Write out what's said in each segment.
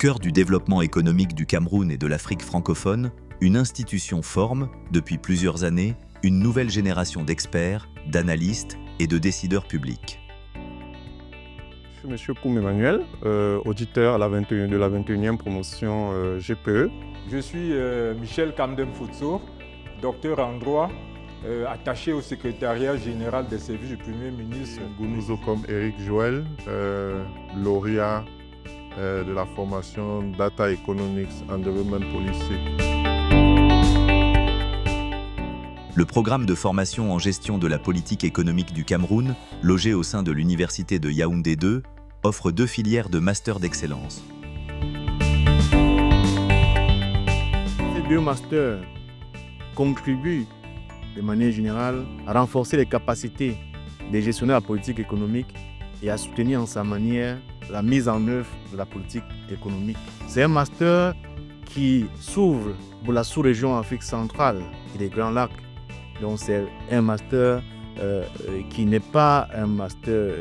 cœur du développement économique du Cameroun et de l'Afrique francophone, une institution forme, depuis plusieurs années, une nouvelle génération d'experts, d'analystes et de décideurs publics. Je suis M. Koum Emmanuel, auditeur de la 21e promotion GPE. Je suis Michel Kamdem-Futso, docteur en droit, attaché au secrétariat général des services du Premier ministre. Gounouzo comme Eric Joël, lauréat de la formation Data Economics and Development Policy. Le programme de formation en gestion de la politique économique du Cameroun, logé au sein de l'Université de Yaoundé 2, offre 2 filières de master d'excellence. Ces 2 masters contribuent de manière générale à renforcer les capacités des gestionnaires de la politique économique et à soutenir en sa manière la mise en œuvre de la politique économique. C'est un master qui s'ouvre pour la sous-région Afrique centrale et les Grands Lacs. Donc c'est un master qui n'est pas un master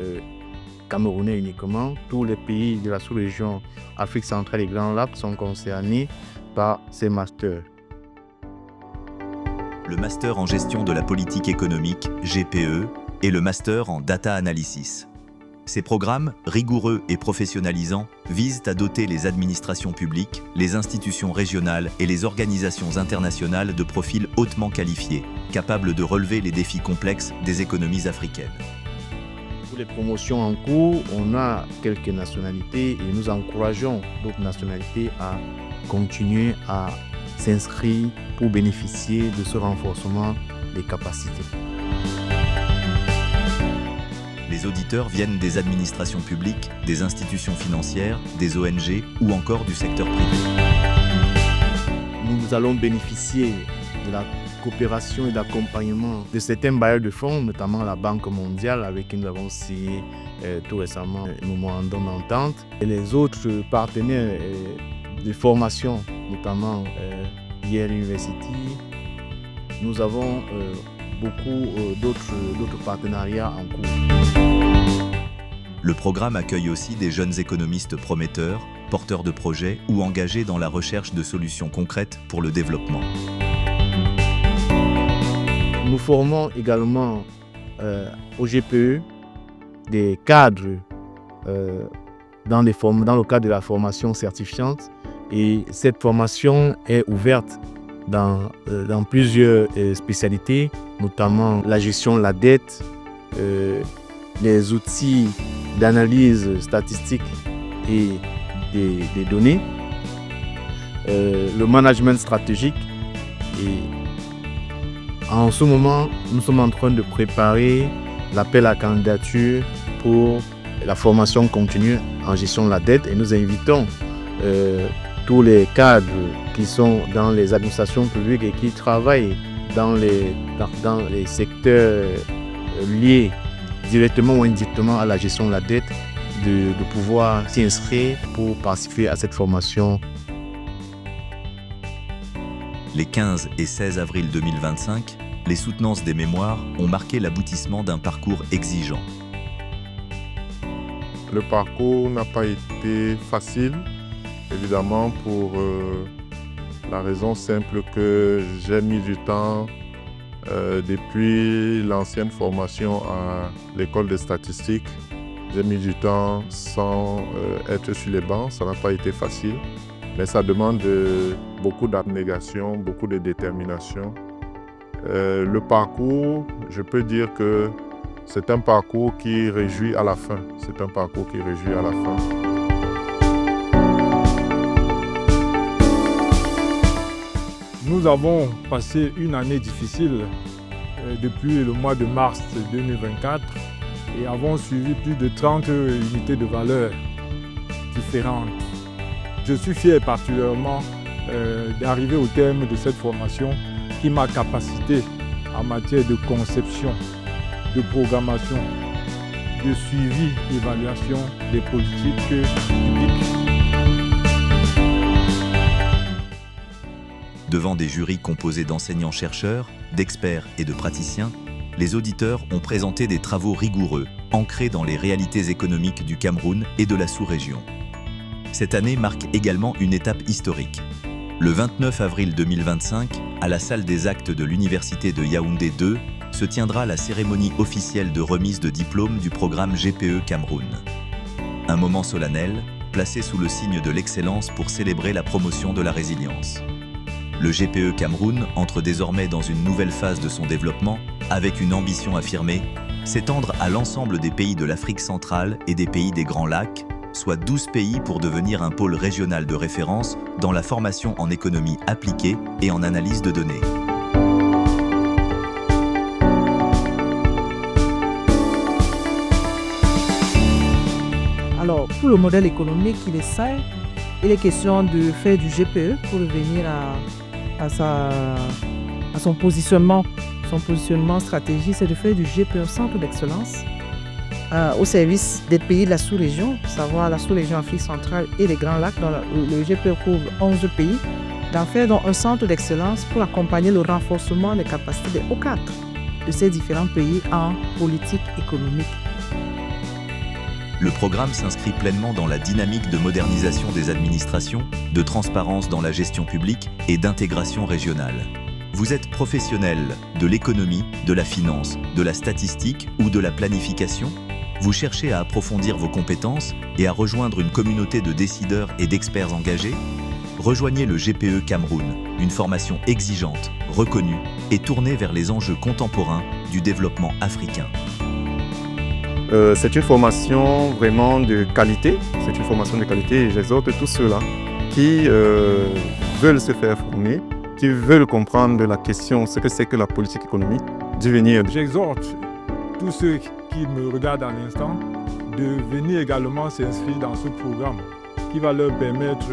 camerounais uniquement. Tous les pays de la sous-région Afrique centrale et Grands Lacs sont concernés par ces masters. Le master en gestion de la politique économique, GPE, et le master en data analysis. Ces programmes, rigoureux et professionnalisants, visent à doter les administrations publiques, les institutions régionales et les organisations internationales de profils hautement qualifiés, capables de relever les défis complexes des économies africaines. Pour les promotions en cours, on a quelques nationalités et nous encourageons d'autres nationalités à continuer à s'inscrire pour bénéficier de ce renforcement des capacités. Les auditeurs viennent des administrations publiques, des institutions financières, des ONG ou encore du secteur privé. Nous allons bénéficier de la coopération et d'accompagnement de certains bailleurs de fonds, notamment la Banque mondiale avec qui nous avons signé tout récemment un mémorandum d'entente. Et les autres partenaires de formation, notamment Yale University, nous avons beaucoup d'autres partenariats en cours. Le programme accueille aussi des jeunes économistes prometteurs, porteurs de projets ou engagés dans la recherche de solutions concrètes pour le développement. Nous formons également au GPE des cadres dans le cadre de la formation certifiante, et cette formation est ouverte dans plusieurs spécialités, notamment la gestion de la dette, les outils d'analyse statistique et des données, le management stratégique. Et en ce moment, nous sommes en train de préparer l'appel à candidature pour la formation continue en gestion de la dette, et nous invitons tous les cadres qui sont dans les administrations publiques et qui travaillent dans les secteurs liés directement ou indirectement à la gestion de la dette de pouvoir s'y inscrire pour participer à cette formation. Les 15 et 16 avril 2025, les soutenances des mémoires ont marqué l'aboutissement d'un parcours exigeant. Le parcours n'a pas été facile, évidemment, pour la raison simple que j'ai mis du temps depuis l'ancienne formation à l'école des statistiques. J'ai mis du temps sans être sur les bancs, ça n'a pas été facile, mais ça demande beaucoup d'abnégation, beaucoup de détermination. Le parcours, je peux dire que c'est un parcours qui réjouit à la fin. C'est un parcours qui réjouit à la fin. Nous avons passé une année difficile depuis le mois de mars 2024 et avons suivi plus de 30 unités de valeur différentes. Je suis fier particulièrement d'arriver au terme de cette formation qui m'a capacité en matière de conception, de programmation, de suivi, d'évaluation des politiques publiques. Devant des jurys composés d'enseignants-chercheurs, d'experts et de praticiens, les auditeurs ont présenté des travaux rigoureux, ancrés dans les réalités économiques du Cameroun et de la sous-région. Cette année marque également une étape historique. Le 29 avril 2025, à la salle des actes de l'Université de Yaoundé 2, se tiendra la cérémonie officielle de remise de diplôme du programme GPE Cameroun. Un moment solennel, placé sous le signe de l'excellence pour célébrer la promotion de la résilience. Le GPE Cameroun entre désormais dans une nouvelle phase de son développement, avec une ambition affirmée, s'étendre à l'ensemble des pays de l'Afrique centrale et des pays des Grands Lacs, soit 12 pays pour devenir un pôle régional de référence dans la formation en économie appliquée et en analyse de données. Alors, pour le modèle économique, il est simple. Il est question de faire du GPE pour revenir à son positionnement. Son positionnement stratégique, c'est de faire du GPE centre d'excellence au service des pays de la sous-région, à savoir la sous-région Afrique centrale et les Grands Lacs. Le GPE couvre 11 pays, d'en faire donc un centre d'excellence pour accompagner le renforcement des capacités des O4 de ces différents pays en politique économique. Le programme s'inscrit pleinement dans la dynamique de modernisation des administrations, de transparence dans la gestion publique et d'intégration régionale. Vous êtes professionnel de l'économie, de la finance, de la statistique ou de la planification ? Vous cherchez à approfondir vos compétences et à rejoindre une communauté de décideurs et d'experts engagés ? Rejoignez le GPE Cameroun, une formation exigeante, reconnue et tournée vers les enjeux contemporains du développement africain. C'est une formation vraiment de qualité. C'est une formation de qualité et j'exhorte tous ceux-là qui veulent se faire former, qui veulent comprendre la question, ce que c'est que la politique économique, d'y venir. J'exhorte tous ceux qui me regardent à l'instant de venir également s'inscrire dans ce programme qui va leur permettre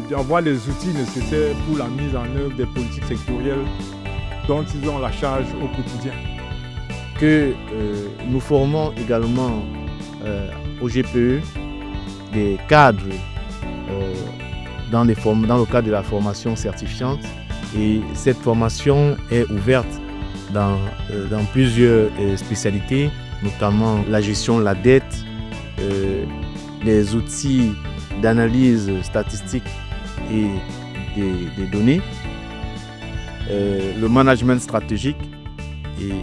d'avoir les outils nécessaires pour la mise en œuvre des politiques sectorielles dont ils ont la charge au quotidien. Que nous formons également au GPE des cadres dans le cadre de la formation certifiante, et cette formation est ouverte dans plusieurs spécialités, notamment la gestion de la dette, les outils d'analyse statistique et des données, le management stratégique. Et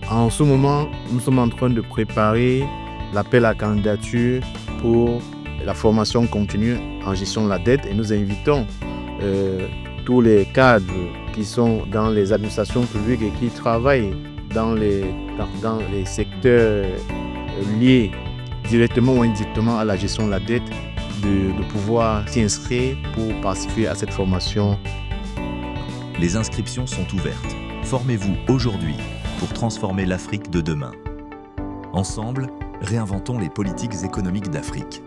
en ce moment, nous sommes en train de préparer l'appel à candidature pour la formation continue en gestion de la dette, et nous invitons tous les cadres qui sont dans les administrations publiques et qui travaillent dans les secteurs liés directement ou indirectement à la gestion de la dette de pouvoir s'y inscrire pour participer à cette formation. Les inscriptions sont ouvertes. Formez-vous aujourd'hui pour transformer l'Afrique de demain. Ensemble, réinventons les politiques économiques d'Afrique.